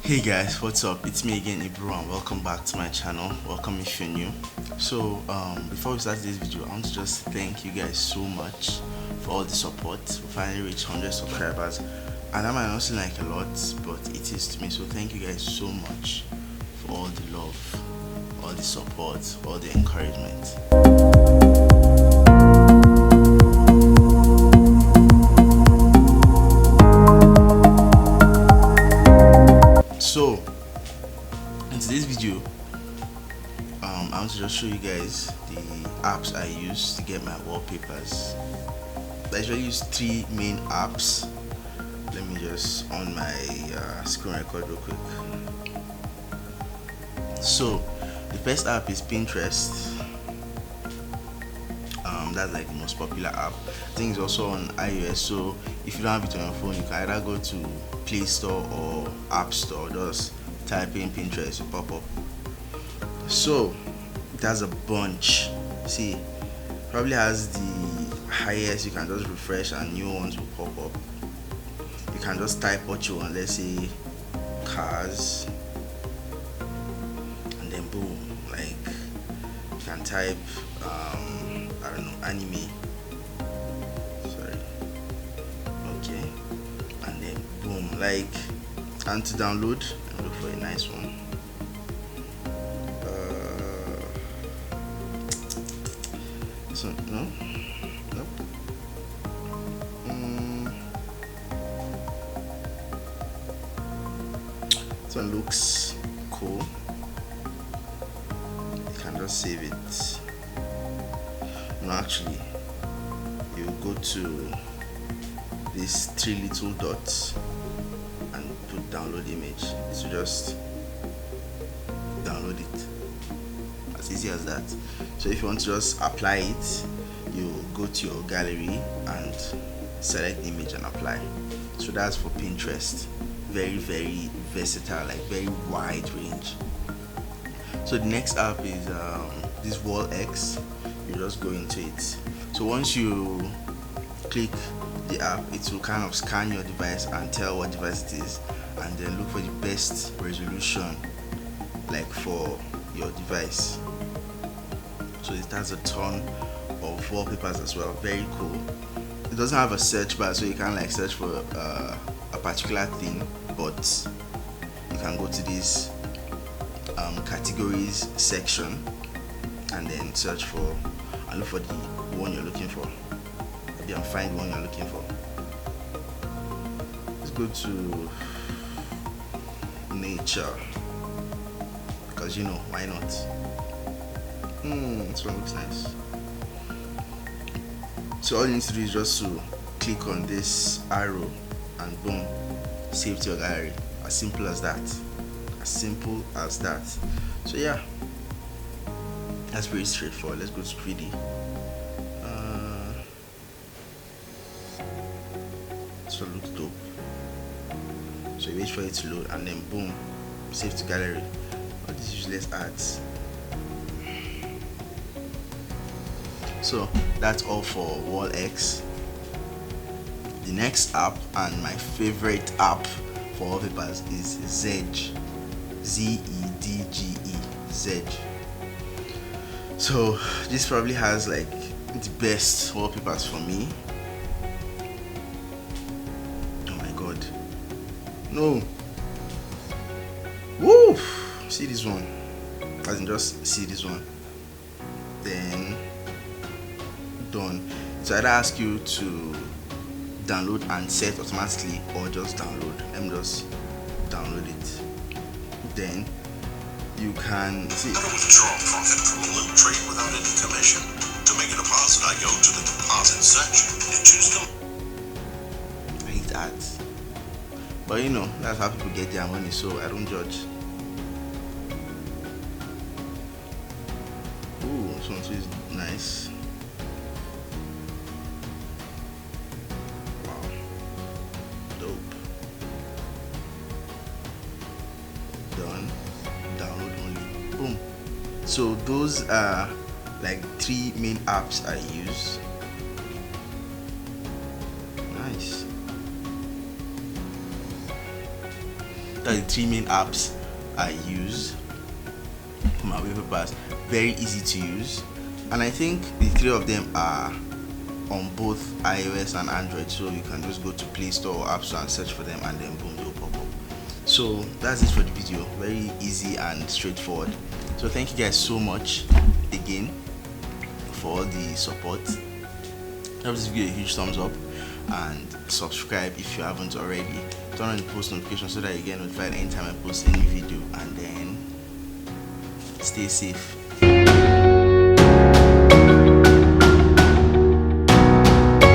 Hey guys, what's up? It's me again, Ibro, and welcome back to my channel. Welcome if you're new. So before we start this video, I want to just thank you guys so much for all the support. We finally reached 100 subscribers, and that might not seem like a lot, but it is to me. So thank you guys so much for all the love, all the support, all the encouragement. So in today's video, I want to just show you guys the apps I use to get my wallpapers. I usually use three main apps. Let me just on my screen record real quick. So the first app is Pinterest. That's like the most popular app. I think it's also on iOS, so if you don't have it on your phone, you can either go to Play Store or App Store. Just type in Pinterest, it pop up. So it has a bunch. See, probably has the highest. You can just refresh and new ones will pop up. You can just type what you want, let's say cars, and then boom, like you can type I don't know, anime, sorry, okay, and then boom, like, and to download, look for a nice one. So no, nope. This one looks cool. You can just save it. No, actually, you go to these three little dots and put download image. This will just download it, as easy as that. So if you want to just apply it, you go to your gallery and select the image and apply. So that's for Pinterest. Very versatile, like very wide range. So the next app is this WALLX. You just go into it. So once you click the app, it will kind of scan your device and tell what device it is, and then look for the best resolution like for your device. So it has a ton of wallpapers as well. Very cool. It doesn't have a search bar, so you can't like search for a particular thing, but you can go to this categories section and then search for and look for the one you're looking for. Maybe and find the one you're looking for. Let's go to nature, because you know, why not? This one looks nice. So all you need to do is just to click on this arrow and boom, save to your gallery. As simple as that. As simple as that. So yeah, that's pretty straightforward. Let's go to 3D. This one looks dope. So you wait for it to load and then boom, save to gallery. All these useless ads. So that's all for WALLX. The next app, and my favorite app for wallpapers, is Zedge. Z-E-D-G-E. Zedge. So this probably has like the best wallpapers for me. Oh my god. No. Woo! See this one. As in just see this one. Then done. So I'd ask you to download and set automatically, or just download. Let me just download it. Then you can see. How to withdraw profit from a loot trade without any commission? To make a deposit, I go to the deposit section and choose the. I hate ads, but you know, that's how people get their money, so I don't judge. Ooh, this one is nice. Wow, dope. Done. Download only. Boom. So those are like three main apps I use. Nice. That's the 3 main apps I use for my wallpapers. Very easy to use, and I think the 3 of them are on both iOS and Android, so you can just go to Play Store or App Store and search for them, and then boom, they'll pop up. So that's it for the video. Very easy and straightforward. So thank you guys so much again for all the support. Give this video a huge thumbs up and subscribe if you haven't already. Turn on the post notification so that you get notified anytime I post a new video, and then stay safe.